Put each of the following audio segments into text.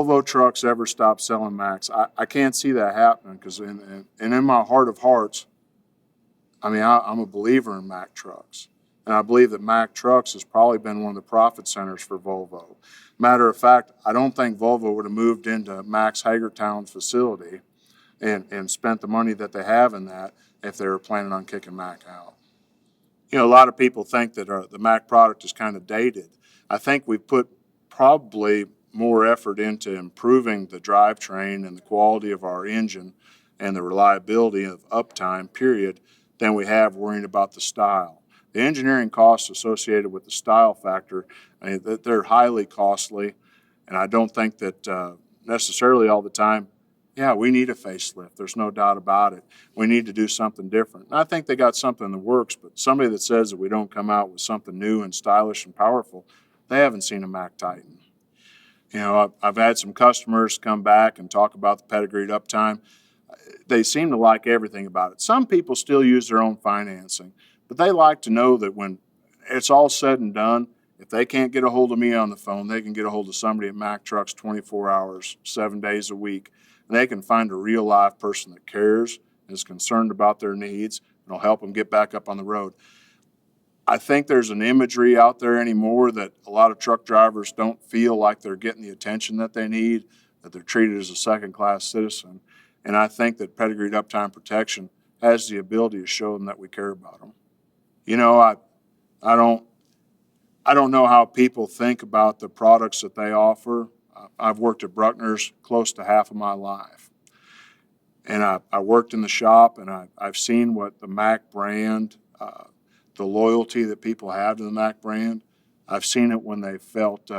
Volvo trucks ever stop selling Macks? I can't see that happening because in my heart of hearts, I mean, I'm a believer in Mack trucks. And I believe that Mack trucks has probably been one of the profit centers for Volvo. Matter of fact, I don't think Volvo would have moved into Mack's Hagerstown facility and spent the money that they have in that if they were planning on kicking Mack out. You know, a lot of people think that the Mack product is kind of dated. I think we've put probably more effort into improving the drivetrain and the quality of our engine and the reliability of uptime, period, than we have worrying about the style. The engineering costs associated with the style factor, I mean, they're highly costly, and I don't think that necessarily all the time, yeah, we need a facelift. There's no doubt about it. We need to do something different. And I think they got something in the works, but somebody that says that we don't come out with something new and stylish and powerful, they haven't seen a Mack Titan. You know, I've had some customers come back and talk about the Pedigreed Uptime. They seem to like everything about it. Some people still use their own financing, but they like to know that when it's all said and done, if they can't get a hold of me on the phone, they can get a hold of somebody at Mack Trucks 24 hours, 7 days a week, and they can find a real live person that cares, is concerned about their needs, and will help them get back up on the road. I think there's an imagery out there anymore that a lot of truck drivers don't feel like they're getting the attention that they need, that they're treated as a second-class citizen. And I think that Pedigreed Uptime Protection has the ability to show them that we care about them. You know, I don't know how people think about the products that they offer. I've worked at Bruckner's close to half of my life. And I worked in the shop, and I've seen what the Mack brand, the loyalty that people have to the Mack brand. I've seen it when they felt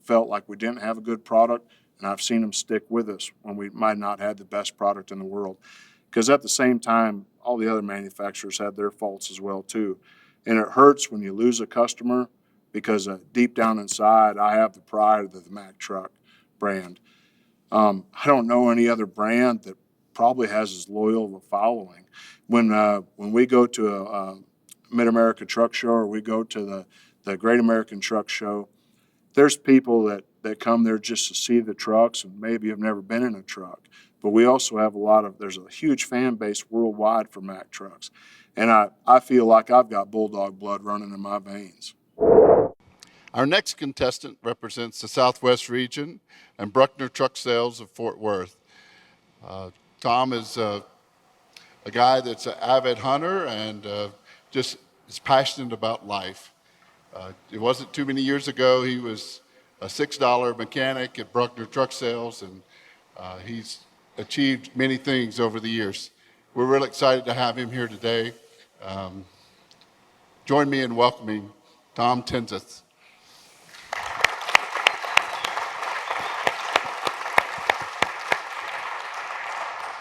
like we didn't have a good product, and I've seen them stick with us when we might not have the best product in the world. Because at the same time, all the other manufacturers had their faults as well too. And it hurts when you lose a customer because deep down inside, I have the pride of the Mack truck brand. I don't know any other brand that probably has as loyal of a following. When we go to a Mid-America Truck Show or we go to the Great American Truck Show, there's people that come there just to see the trucks and maybe have never been in a truck. But we also have there's a huge fan base worldwide for Mack trucks. And I feel like I've got Bulldog blood running in my veins. Our next contestant represents the Southwest region and Bruckner Truck Sales of Fort Worth. Tom is a guy that's an avid hunter and just is passionate about life. It wasn't too many years ago, he was a $6 mechanic at Bruckner Truck Sales, and he's achieved many things over the years. We're really excited to have him here today. Join me in welcoming Tom Tenseth.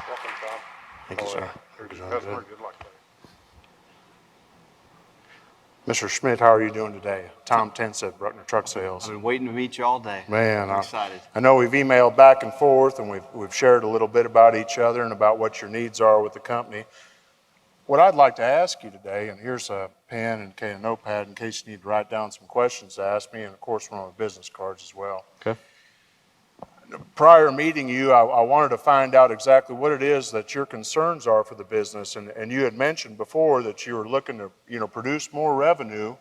Welcome, Tom. Thank you, sir. Customer, good luck. Mr. Schmidt, how are you doing today? Tom Tenseth, Bruckner Truck Sales. I've been waiting to meet you all day. Man, I'm excited. I know we've emailed back and forth, and we've shared a little bit about each other and about what your needs are with the company. What I'd like to ask you today, and here's a pen and a notepad in case you need to write down some questions to ask me, and of course one of my business cards as well. Okay. Prior to meeting you, I wanted to find out exactly what it is that your concerns are for the business, and you had mentioned before that you were looking to produce more revenue,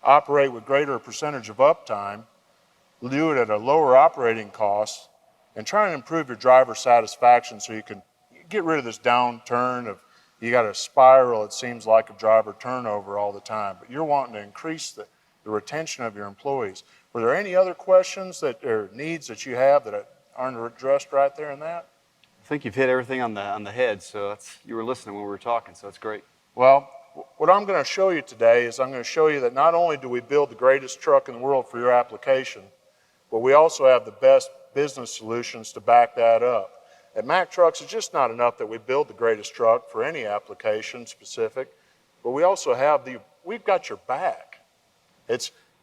operate with greater percentage of uptime, do it at a lower operating cost, and try and improve your driver satisfaction so you can get rid of this downturn of you got a spiral, it seems like, of driver turnover all the time, but you're wanting to increase the retention of your employees. Were there any other questions or needs that you have that aren't addressed right there in that? I think you've hit everything on the head, so you were listening when we were talking, so that's great. Well, what I'm going to show you today is I'm going to show you that not only do we build the greatest truck in the world for your application, but we also have the best business solutions to back that up. At Mack Trucks, it's just not enough that we build the greatest truck for any application specific, but we also have we've got your back.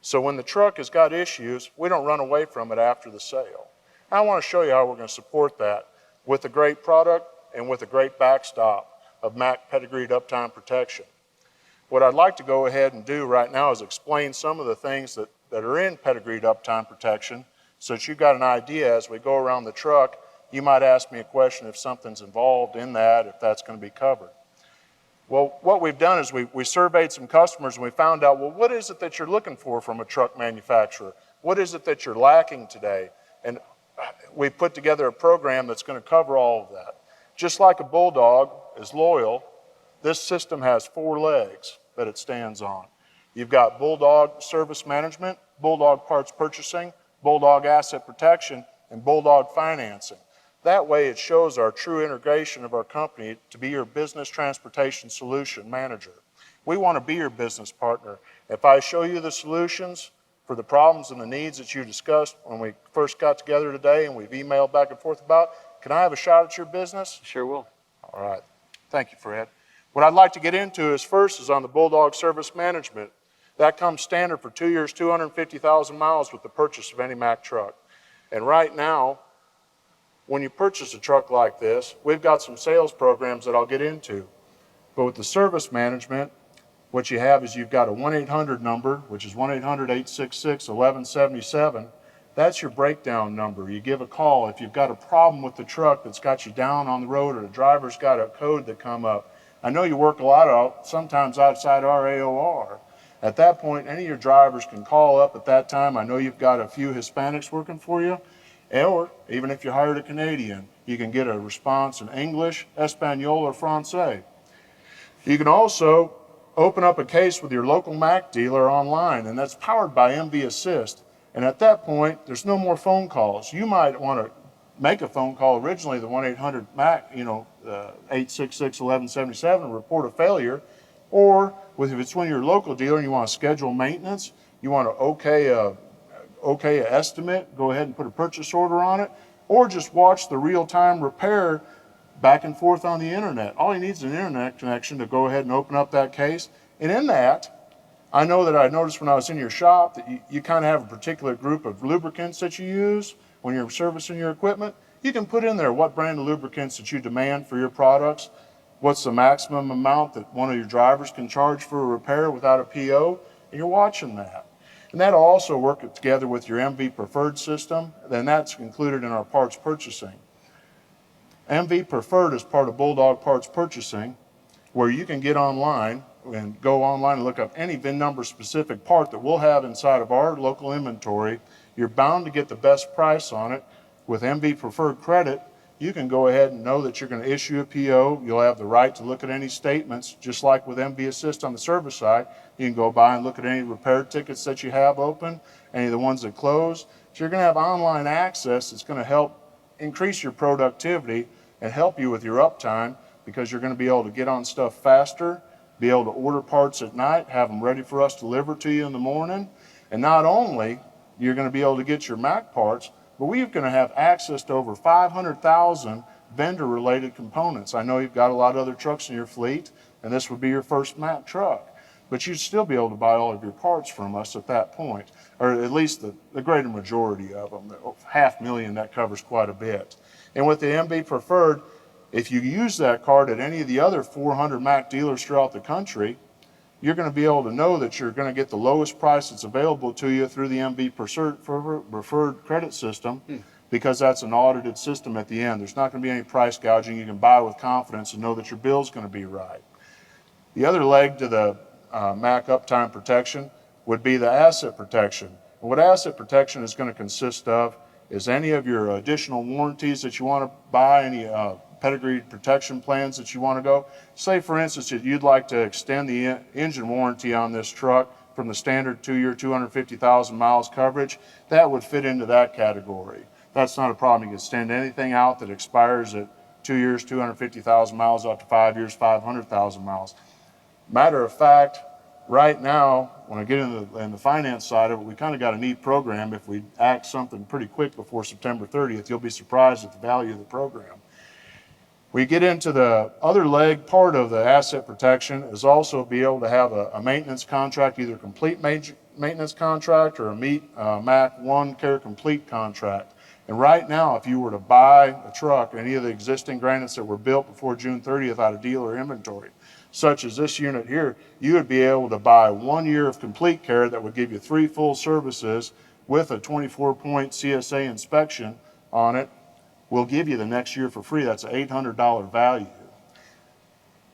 So when the truck has got issues, we don't run away from it after the sale. I want to show you how we're going to support that with a great product and with a great backstop of Mack Pedigreed Uptime Protection. What I'd like to go ahead and do right now is explain some of the things that are in Pedigreed Uptime Protection so that you've got an idea as we go around the truck. You might ask me a question if something's involved in that, if that's going to be covered. Well, what we've done is we surveyed some customers and we found out, well, what is it that you're looking for from a truck manufacturer? What is it that you're lacking today? And we've put together a program that's going to cover all of that. Just like a Bulldog is loyal, this system has 4 legs that it stands on. You've got Bulldog Service Management, Bulldog Parts Purchasing, Bulldog Asset Protection, and Bulldog Financing. That way it shows our true integration of our company to be your business transportation solution manager. We want to be your business partner. If I show you the solutions for the problems and the needs that you discussed when we first got together today and we've emailed back and forth about, can I have a shot at your business? Sure will. All right. Thank you, Fred. What I'd like to get into is on the Bulldog Service Management. That comes standard for 2 years, 250,000 miles with the purchase of any Mack truck. And right now, when you purchase a truck like this, we've got some sales programs that I'll get into. But with the service management, what you have is you've got a 1-800 number, which is 1-800-866-1177. That's your breakdown number. You give a call if you've got a problem with the truck that's got you down on the road or the driver's got a code that come up. I know you work a lot sometimes outside our AOR. At that point, any of your drivers can call up at that time. I know you've got a few Hispanics working for you. Or even if you hired a Canadian, you can get a response in English, Espanol, or Francais. You can also open up a case with your local Mack dealer online, and that's powered by MV Assist. And at that point, there's no more phone calls. You might want to make a phone call originally, the 1-800-MACK, 866-1177, report a failure. Or if it's when you're a local dealer and you want to schedule maintenance, you want to okay an estimate, go ahead and put a purchase order on it, or just watch the real-time repair back and forth on the internet. All you need is an internet connection to go ahead and open up that case. And in that, I noticed when I was in your shop that you kind of have a particular group of lubricants that you use when you're servicing your equipment. You can put in there what brand of lubricants that you demand for your products, what's the maximum amount that one of your drivers can charge for a repair without a PO, and you're watching that. And that'll also work together with your MV Preferred system, and that's included in our parts purchasing. MV Preferred is part of Bulldog Parts Purchasing, where you can get online and go online and look up any VIN number specific part that we'll have inside of our local inventory. You're bound to get the best price on it. With MV Preferred Credit, you can go ahead and know that you're going to issue a PO. You'll have the right to look at any statements, just like with MV Assist on the service side. You can go by and look at any repair tickets that you have open, any of the ones that close. So you're going to have online access that's going to help increase your productivity and help you with your uptime, because you're going to be able to get on stuff faster, be able to order parts at night, have them ready for us to deliver to you in the morning. And not only you're going to be able to get your Mack parts, but we're going to have access to over 500,000 vendor-related components. I know you've got a lot of other trucks in your fleet, and this would be your first Mack truck. But you'd still be able to buy all of your parts from us at that point, or at least the greater majority of them. 500,000, that covers quite a bit. And with the MV Preferred, if you use that card at any of the other 400 Mack dealers throughout the country, you're going to be able to know that you're going to get the lowest price that's available to you through the MV Preferred credit system, because that's an audited system at the end. There's not going to be any price gouging. You can buy with confidence and know that your bill's going to be right. The other leg to the Mack Uptime Protection would be the asset protection. And what asset protection is going to consist of is any of your additional warranties that you want to buy, any Pedigreed protection plans that you want to go. Say, for instance, that you'd like to extend the engine warranty on this truck from the standard 2-year, 250,000 miles coverage. That would fit into that category. That's not a problem. You can extend anything out that expires at 2 years, 250,000 miles, up to 5 years, 500,000 miles. Matter of fact, right now, when I get in the finance side of it, we kind of got a neat program. If we act something pretty quick before September 30th, you'll be surprised at the value of the program. We get into the other leg part of the asset protection is also be able to have a maintenance contract, either complete maintenance contract or a Mack 1 Care Complete contract. And right now, if you were to buy a truck, any of the existing Granites that were built before June 30th out of dealer inventory, such as this unit here, you would be able to buy 1 year of complete care that would give you 3 full services with a 24-point CSA inspection on it, we'll give you the next year for free. That's an $800 value.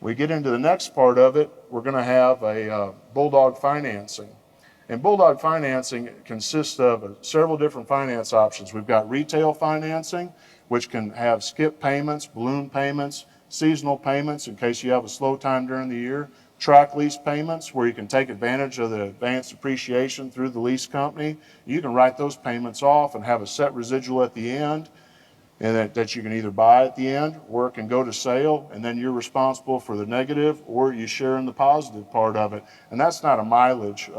We get into the next part of it, we're going to have a Bulldog financing. And Bulldog financing consists of several different finance options. We've got retail financing, which can have skip payments, balloon payments, seasonal payments in case you have a slow time during the year, track lease payments where you can take advantage of the advanced depreciation through the lease company. You can write those payments off and have a set residual at the end, and that you can either buy at the end or it can go to sale, and then you're responsible for the negative, or you share in the positive part of it. And that's not a mileage.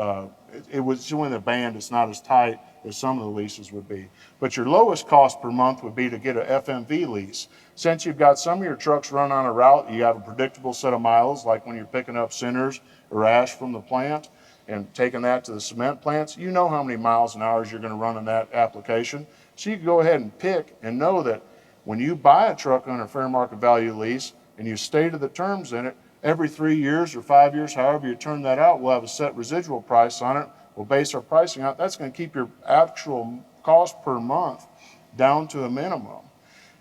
It was in a band, it's not as tight as some of the leases would be. But your lowest cost per month would be to get an FMV lease. Since you've got some of your trucks run on a route, you have a predictable set of miles, like when you're picking up centers or ash from the plant and taking that to the cement plants, you know how many miles and hours you're going to run in that application. So you can go ahead and pick and know that when you buy a truck on a fair market value lease and you stay to the terms in it, every 3 years or 5 years, however you turn that out, we'll have a set residual price on it. We'll base our pricing out. That's going to keep your actual cost per month down to a minimum.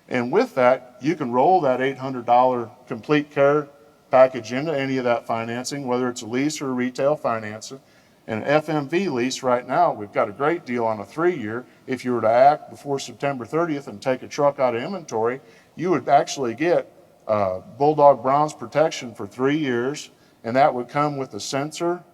And with that, you can roll that $800 complete care package into any of that financing, whether it's a lease or a retail financing. And an FMV lease right now, we've got a great deal on a 3-year. If you were to act before September 30th and take a truck out of inventory, you would actually get Bulldog bronze protection for 3 years, and that would come with the sensor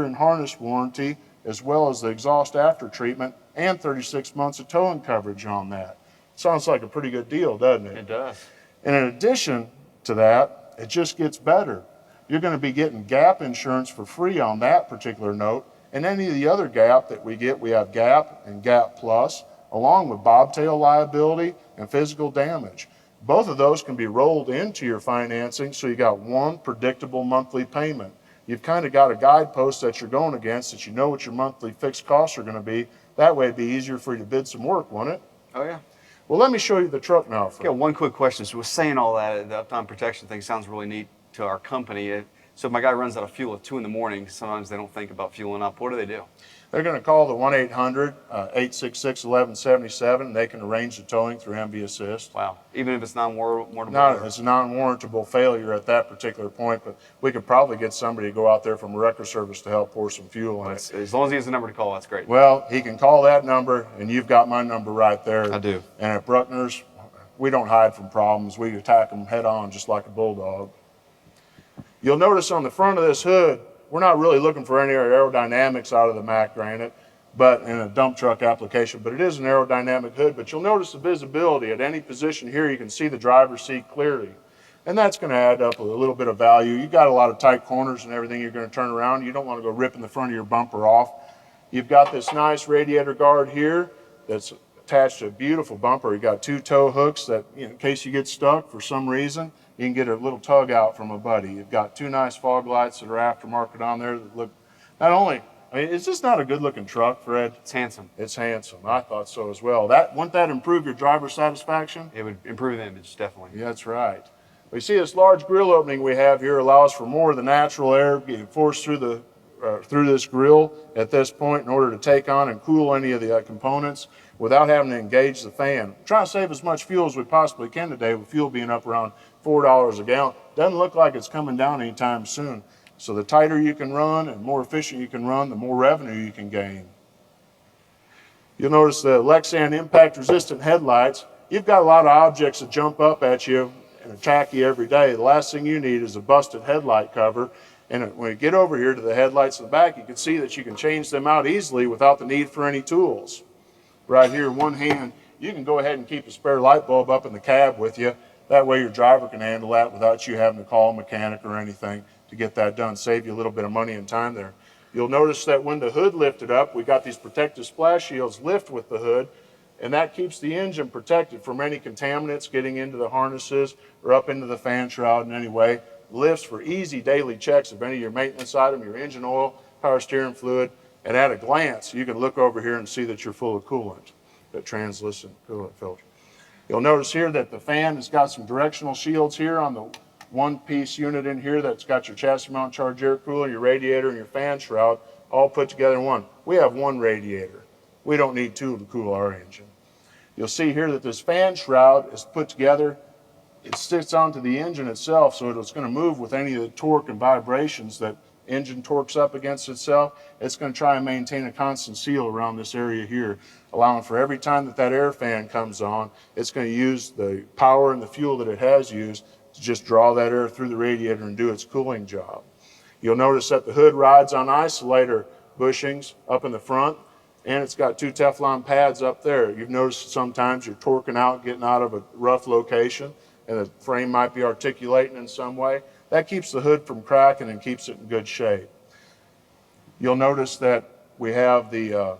and harness warranty, as well as the exhaust after treatment and 36 months of towing coverage on that. Sounds like a pretty good deal, doesn't it? It does. And in addition to that, it just gets better. You're going to be getting GAP insurance for free on that particular note. And any of the other GAP that we get, we have GAP and GAP Plus, along with bobtail liability and physical damage. Both of those can be rolled into your financing, so you got one predictable monthly payment. You've kind of got a guidepost that you're going against, that you know what your monthly fixed costs are going to be. That way it'd be easier for you to bid some work, won't it? Oh, yeah. Well, let me show you the truck now. I got one quick question. So we're saying all that, the uptime protection thing sounds really neat to our company. So if my guy runs out of fuel at 2 in the morning, sometimes they don't think about fueling up. What do they do? They're going to call the 1-800-866-1177, and they can arrange the towing through MV Assist. Wow. Even if it's non-warrantable? No, it's a non-warrantable failure at that particular point, but we could probably get somebody to go out there from a wrecker service to help pour some fuel in it. As long as he has a number to call, that's great. Well, he can call that number, and you've got my number right there. I do. And at Bruckner's, we don't hide from problems. We attack them head on just like a Bulldog. You'll notice on the front of this hood, we're not really looking for any aerodynamics out of the Mack Granite, but in a dump truck application, but it is an aerodynamic hood. But you'll notice the visibility at any position here. You can see the driver's seat clearly, and that's going to add up a little bit of value. You got a lot of tight corners and everything you're going to turn around. You don't want to go ripping the front of your bumper off. You've got this nice radiator guard here that's attached to a beautiful bumper. You got 2 tow hooks that, in case you get stuck for some reason, you can get a little tug out from a buddy. You've got 2 nice fog lights that are aftermarket on there that look, not only, I mean, is this not a good looking truck, Fred? It's handsome. It's handsome. I thought so as well. Wouldn't that improve your driver satisfaction? It would improve the image, definitely. Yeah, that's right. We see this large grill opening we have here allows for more of the natural air getting forced through this grill at this point in order to take on and cool any of the components without having to engage the fan. We're trying to save as much fuel as we possibly can today, with fuel being up around $4 a gallon. Doesn't look like it's coming down anytime soon. So the tighter you can run and more efficient you can run, the more revenue you can gain. You'll notice the Lexan impact resistant headlights. You've got a lot of objects that jump up at you and attack you every day. The last thing you need is a busted headlight cover. And when you get over here to the headlights in the back, you can see that you can change them out easily without the need for any tools. Right here in one hand, you can go ahead and keep a spare light bulb up in the cab with you. That way your driver can handle that without you having to call a mechanic or anything to get that done. Save you a little bit of money and time there. You'll notice that when the hood lifted up, we got these protective splash shields lift with the hood, and that keeps the engine protected from any contaminants getting into the harnesses or up into the fan shroud in any way. Lifts for easy daily checks of any of your maintenance item, your engine oil, power steering fluid, and at a glance, you can look over here and see that you're full of coolant, that translucent coolant filter. You'll notice here that the fan has got some directional shields here on the one-piece unit in here that's got your chassis mount charge air cooler, your radiator, and your fan shroud all put together in one. We have one radiator. We don't need two to cool our engine. You'll see here that this fan shroud is put together. It sits onto the engine itself, so it's going to move with any of the torque and vibrations that engine torques up against itself. It's going to try and maintain a constant seal around this area here, allowing for every time that air fan comes on, it's going to use the power and the fuel that it has used to just draw that air through the radiator and do its cooling job. You'll notice that the hood rides on isolator bushings up in the front, and it's got two Teflon pads up there. You've noticed sometimes you're torquing out, getting out of a rough location, and the frame might be articulating in some way. That keeps the hood from cracking and keeps it in good shape. You'll notice that we have the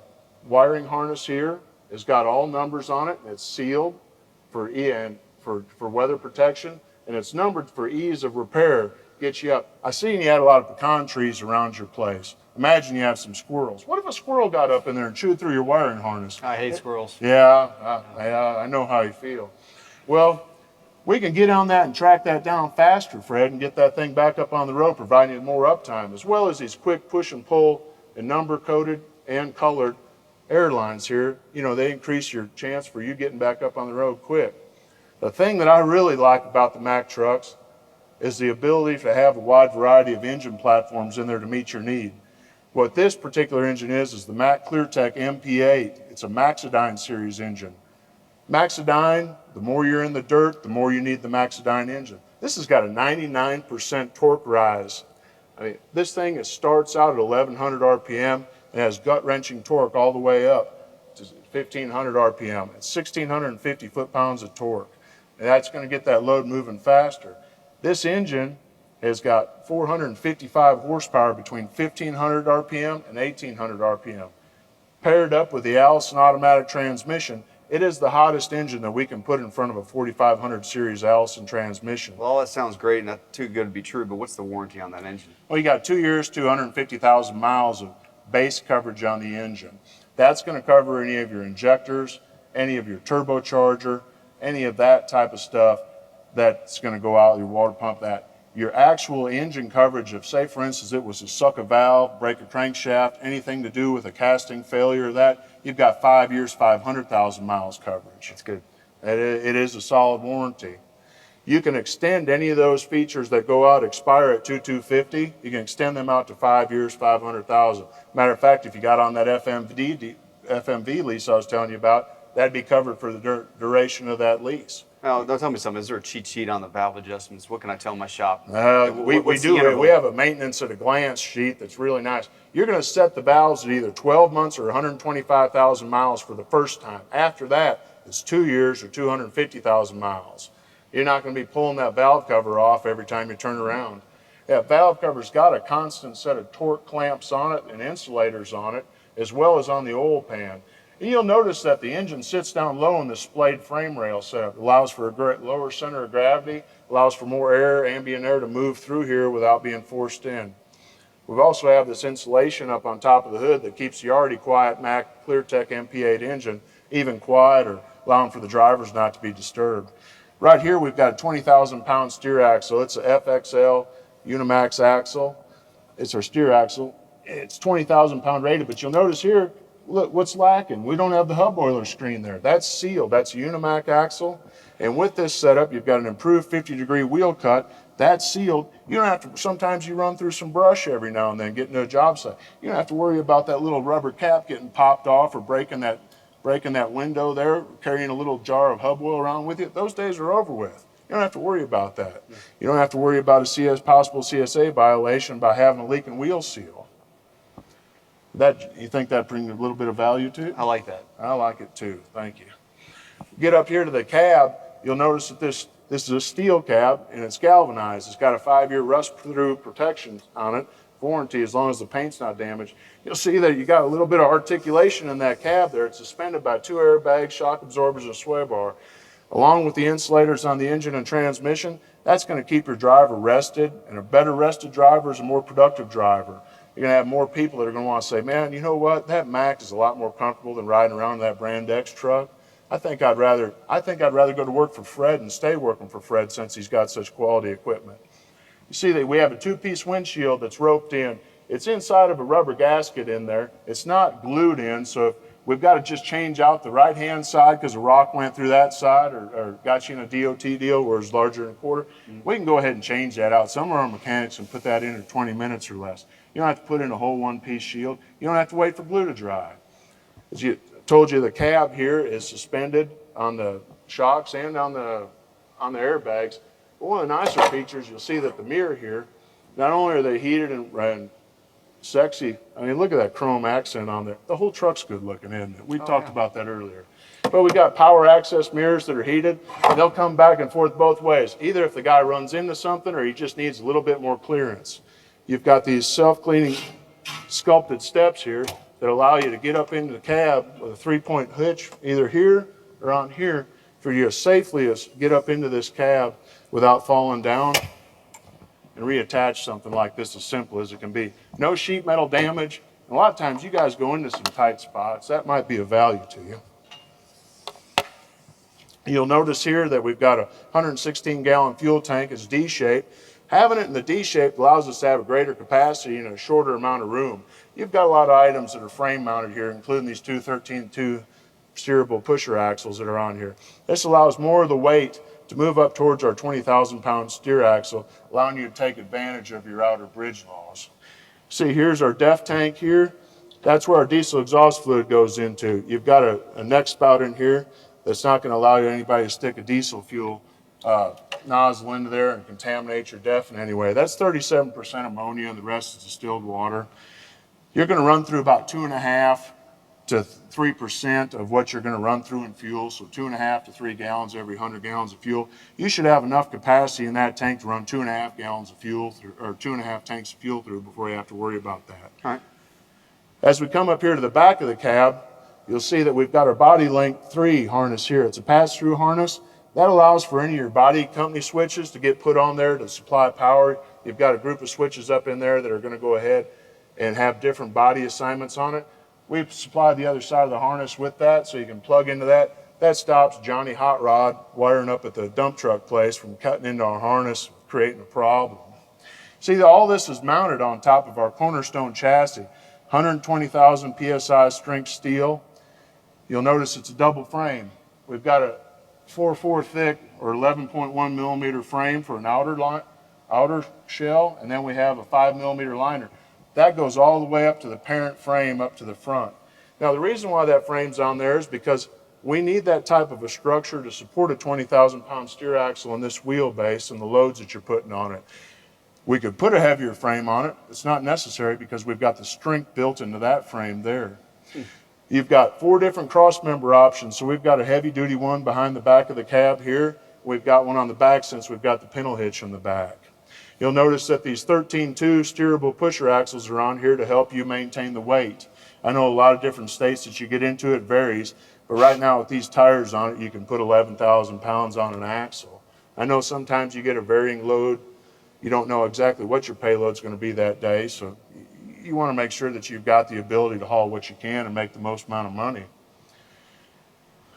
wiring harness here. It's got all numbers on it, and it's sealed for weather protection, and it's numbered for ease of repair. Get you up. I seen you had a lot of pecan trees around your place. Imagine you have some squirrels. What if a squirrel got up in there and chewed through your wiring harness? I hate squirrels. Yeah, I know how you feel. Well, we can get on that and track that down faster, Fred, and get that thing back up on the road, providing you more uptime, as well as these quick push and pull and number-coded and colored airlines here. You know, they increase your chance for you getting back up on the road quick. The thing that I really like about the Mack trucks is the ability to have a wide variety of engine platforms in there to meet your need. What this particular engine is the Mack ClearTech MP8. It's a Maxidine series engine. Maxidine, the more you're in the dirt, the more you need the Maxidine engine. This has got a 99% torque rise. I mean, this thing starts out at 1100 RPM and has gut-wrenching torque all the way up to 1500 RPM. It's 1650 foot-pounds of torque. And that's going to get that load moving faster. This engine has got 455 horsepower between 1500 RPM and 1800 RPM. Paired up with the Allison automatic transmission, it is the hottest engine that we can put in front of a 4500 series Allison transmission. Well, all that sounds great and not too good to be true, but what's the warranty on that engine? Well, you got 2 years, 250,000 miles of base coverage on the engine. That's going to cover any of your injectors, any of your turbocharger, any of that type of stuff that's going to go out, your water pump, that. Your actual engine coverage, if say for instance it was to suck a valve, break a crankshaft, anything to do with a casting failure or that, you've got 5 years, 500,000 miles coverage. That's good. It is a solid warranty. You can extend any of those features that go out, expire at 2,250, you can extend them out to 5 years, 500,000. Matter of fact, if you got on that FMV lease I was telling you about, that'd be covered for the duration of that lease. Now, don't tell me something. Is there a cheat sheet on the valve adjustments? What can I tell my shop? We do. We have a maintenance at a glance sheet that's really nice. You're going to set the valves at either 12 months or 125,000 miles for the first time. After that, it's 2 years or 250,000 miles. You're not going to be pulling that valve cover off every time you turn around. That valve cover's got a constant set of torque clamps on it and insulators on it, as well as on the oil pan. And you'll notice that the engine sits down low in the splayed frame rail setup. It allows for a lower center of gravity, allows for more air, ambient air to move through here without being forced in. We also have this insulation up on top of the hood that keeps the already quiet Mack ClearTech MP8 engine even quieter, allowing for the drivers not to be disturbed. Right here we've got a 20,000 pound steer axle. It's a FXL Unimax axle. It's our steer axle. It's 20,000 pound rated, but you'll notice here, look what's lacking. We don't have the hub oiler screen there. That's sealed. That's a Unimac axle. And with this setup, you've got an improved 50-degree wheel cut. That's sealed. You don't have to, sometimes you run through some brush every now and then getting to a job site. You don't have to worry about that little rubber cap getting popped off or breaking that window there, carrying a little jar of hub oil around with you. Those days are over with. You don't have to worry about that. You don't have to worry about a possible CSA violation by having a leaking wheel seal. You think that brings a little bit of value to it? I like that. I like it too. Thank you. Get up here to the cab, you'll notice that this is a steel cab and it's galvanized. It's got a 5-year rust-proof protection on it, warranty as long as the paint's not damaged. You'll see that you got a little bit of articulation in that cab there. It's suspended by 2 airbags, shock absorbers, and a sway bar. Along with the insulators on the engine and transmission, that's going to keep your driver rested, and a better rested driver is a more productive driver. You're going to have more people that are going to want to say, man, you know what? That Mack is a lot more comfortable than riding around in that Brand X truck. I think I'd rather go to work for Fred and stay working for Fred since he's got such quality equipment. You see that we have a 2-piece windshield that's roped in. It's inside of a rubber gasket in there. It's not glued in, so if we've got to just change out the right-hand side because a rock went through that side or got you in a DOT deal where it's larger than a quarter. We can go ahead and change that out. Some of our mechanics can put that in 20 minutes or less. You don't have to put in a whole one-piece shield. You don't have to wait for glue to dry. As you told you, the cab here is suspended on the shocks and on the airbags. But one of the nicer features, you'll see that the mirror here, not only are they heated and sexy, I mean, look at that chrome accent on there. The whole truck's good looking, isn't it? We talked about that earlier. But we got power access mirrors that are heated, and they'll come back and forth both ways. Either if the guy runs into something or he just needs a little bit more clearance. You've got these self-cleaning sculpted steps here that allow you to get up into the cab with a 3-point hitch, either here or on here, for you to safely get up into this cab without falling down and reattach something like this as simple as it can be. No sheet metal damage. A lot of times you guys go into some tight spots. That might be of value to you. You'll notice here that we've got a 116-gallon fuel tank. It's D-shaped. Having it in the D-shape allows us to have a greater capacity in a shorter amount of room. You've got a lot of items that are frame mounted here, including these two 13.2 steerable pusher axles that are on here. This allows more of the weight to move up towards our 20,000-pound steer axle, allowing you to take advantage of your outer bridge laws. See, here's our DEF tank here. That's where our diesel exhaust fluid goes into. You've got a neck spout in here that's not going to allow anybody to stick a diesel fuel nozzle into there and contaminate your DEF in any way. That's 37% ammonia, and the rest is distilled water. You're going to run through about 2.5 to 3% of what you're going to run through in fuel, so 2.5 to 3 gallons every 100 gallons of fuel. You should have enough capacity in that tank to run 2.5 gallons of fuel through, or 2.5 tanks of fuel through before you have to worry about that. All right. As we come up here to the back of the cab, you'll see that we've got our Body Link 3 harness here. It's a pass-through harness. That allows for any of your body company switches to get put on there to supply power. You've got a group of switches up in there that are going to go ahead and have different body assignments on it. We've supplied the other side of the harness with that, so you can plug into that. That stops Johnny Hot Rod wiring up at the dump truck place from cutting into our harness, creating a problem. See, all this is mounted on top of our Cornerstone chassis, 120,000 PSI strength steel. You'll notice it's a double frame. We've got a 4.4 thick or 11.1 millimeter frame for an outer shell, and then we have a 5 millimeter liner. That goes all the way up to the parent frame up to the front. Now, the reason why that frame's on there is because we need that type of a structure to support a 20,000-pound steer axle on this wheelbase and the loads that you're putting on it. We could put a heavier frame on it. It's not necessary because we've got the strength built into that frame there. You've got 4 different cross-member options. So we've got a heavy-duty one behind the back of the cab here. We've got one on the back since we've got the pintle hitch on the back. You'll notice that these 13.2 steerable pusher axles are on here to help you maintain the weight. I know a lot of different states that you get into, it varies, but right now with these tires on it, you can put 11,000 pounds on an axle. I know sometimes you get a varying load. You don't know exactly what your payload's going to be that day, so you want to make sure that you've got the ability to haul what you can and make the most amount of money.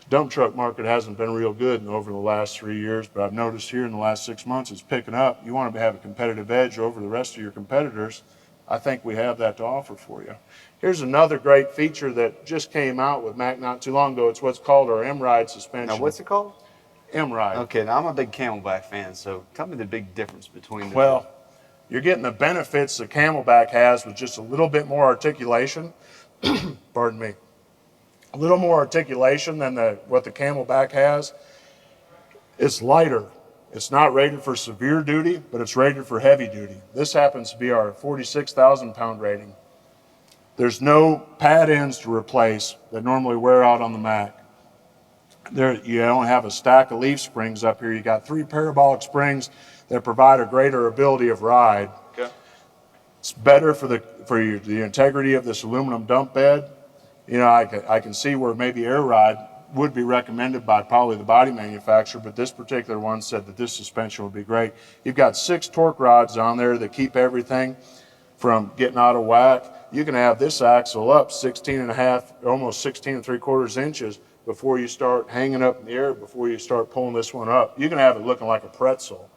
Dump truck market hasn't been real good over the last 3 years, but I've noticed here in the last 6 months it's picking up. You want to have a competitive edge over the rest of your competitors. I think we have that to offer for you. Here's another great feature that just came out with Mack not too long ago. It's what's called our M-Ride suspension. Now, what's it called? M-Ride. Okay, now I'm a big Camelback fan, so tell me the big difference between the Well, you're getting the benefits that Camelback has with just a little bit more articulation. Pardon me. A little more articulation than what the Camelback has. It's lighter. It's not rated for severe duty, but it's rated for heavy duty. This happens to be our 46,000 pound rating. There's no pad ends to replace that normally wear out on the Mack. You don't have a stack of leaf springs up here. You got 3 parabolic springs that provide a greater ability of ride. Okay. It's better for the integrity of this aluminum dump bed. You know, I can see where maybe air ride would be recommended by probably the body manufacturer, but this particular one said that this suspension would be great. You've got 6 torque rods on there that keep everything from getting out of whack. You can have this axle up 16.5, almost 16.75 inches before you start hanging up in the air, before you start pulling this one up. You can have it looking like a pretzel.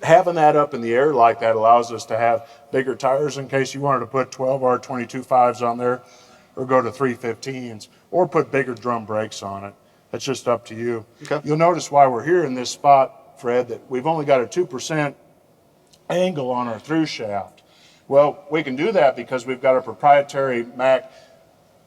Having that up in the air like that allows us to have bigger tires in case you wanted to put 12R 22.5s on there, or go to 315s, or put bigger drum brakes on it. That's just up to you. Okay. You'll notice why we're here in this spot, Fred, that we've only got a 2% angle on our through shaft. Well, we can do that because we've got a proprietary Mack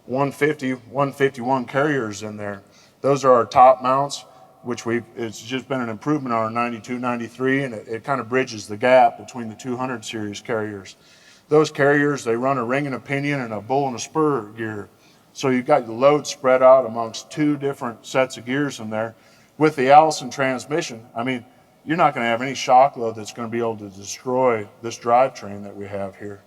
150, 151 carriers in there. Those are our top mounts, which it's just been an improvement on our 92, 93, and it kind of bridges the gap between the 200 series carriers. Those carriers, they run a ring and a pinion and a bull and a spur gear. So you've got your load spread out amongst two different sets of gears in there. With the Allison transmission, I mean, you're not going to have any shock load that's going to be able to destroy this drivetrain that we have here.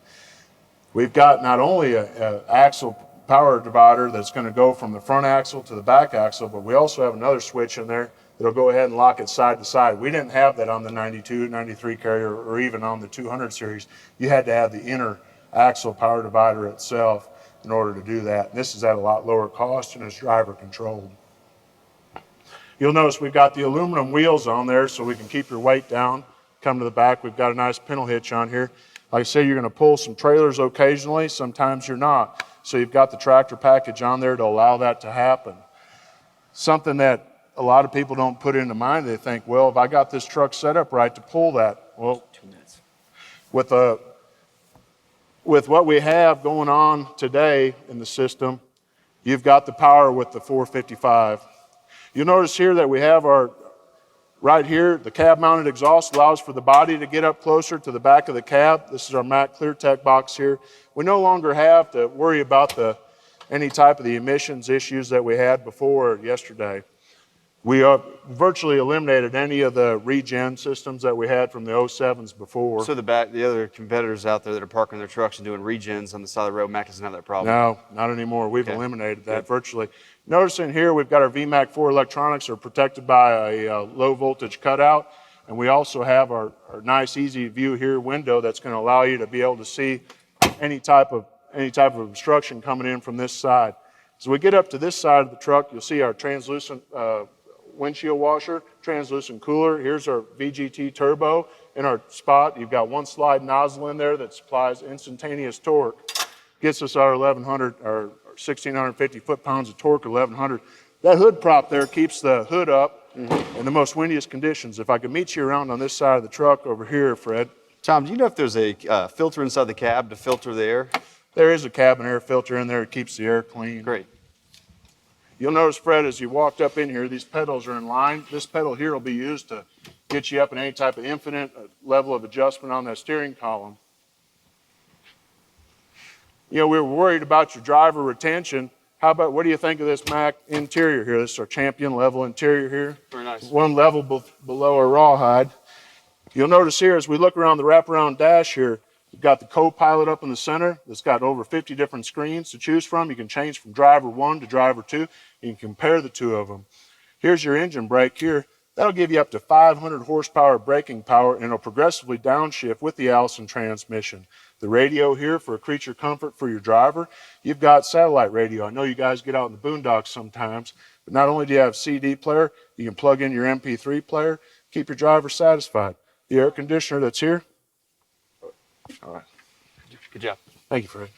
We've got not only an axle power divider that's going to go from the front axle to the back axle, but we also have another switch in there that'll go ahead and lock it side to side. We didn't have that on the 92, 93 carrier or even on the 200 series. You had to have the inner axle power divider itself in order to do that. And this is at a lot lower cost and it's driver controlled. You'll notice we've got the aluminum wheels on there so we can keep your weight down. Come to the back, we've got a nice pintle hitch on here. Like I say, you're going to pull some trailers occasionally, sometimes you're not. So you've got the tractor package on there to allow that to happen. Something that a lot of people don't put into mind, they think, well, if I got this truck set up right to pull that, well, 2 minutes. With what we have going on today in the system, you've got the power with the 455. You'll notice here that we have right here, the cab mounted exhaust allows for the body to get up closer to the back of the cab. This is our Mack ClearTech box here. We no longer have to worry about any type of the emissions issues that we had before yesterday. We virtually eliminated any of the regen systems that we had from the 07s before. So the other competitors out there that are parking their trucks and doing regens on the side of the road, Mack doesn't have that problem. No, not anymore. We've Okay. eliminated that Good. virtually. Notice in here we've got our VMAC 4 electronics are protected by a low voltage cutout, and we also have our nice easy view here window that's going to allow you to be able to see any type of obstruction coming in from this side. As we get up to this side of the truck, you'll see our translucent windshield washer, translucent cooler. Here's our VGT turbo in our spot. You've got one slide nozzle in there that supplies instantaneous torque. Gets us our 1,100 or 1,650 foot-pounds of torque, 1,100. That hood prop there keeps the hood up in the most windiest conditions. If I could meet you around on this side of the truck over here, Fred. Tom, do you know if there's a filter inside the cab to filter the air? There is a cabin air filter in there. It keeps the air clean. Great. You'll notice, Fred, as you walked up in here, these pedals are in line. This pedal here will be used to get you up in any type of infinite level of adjustment on that steering column. You know, we were worried about your driver retention. How about, what do you think of this Mack interior here? This is our champion level interior here. Very nice. One level below our rawhide. You'll notice here as we look around the wraparound dash here, we've got the co-pilot up in the center that's got over 50 different screens to choose from. You can change from driver 1 to driver 2. You can compare the two of them. Here's your engine brake here. That'll give you up to 500 horsepower braking power, and it'll progressively downshift with the Allison transmission. The radio here for creature comfort for your driver. You've got satellite radio. I know you guys get out in the boondocks sometimes, but not only do you have CD player, you can plug in your MP3 player, keep your driver satisfied. The air conditioner that's here. All right. Good job. Thank you, Fred.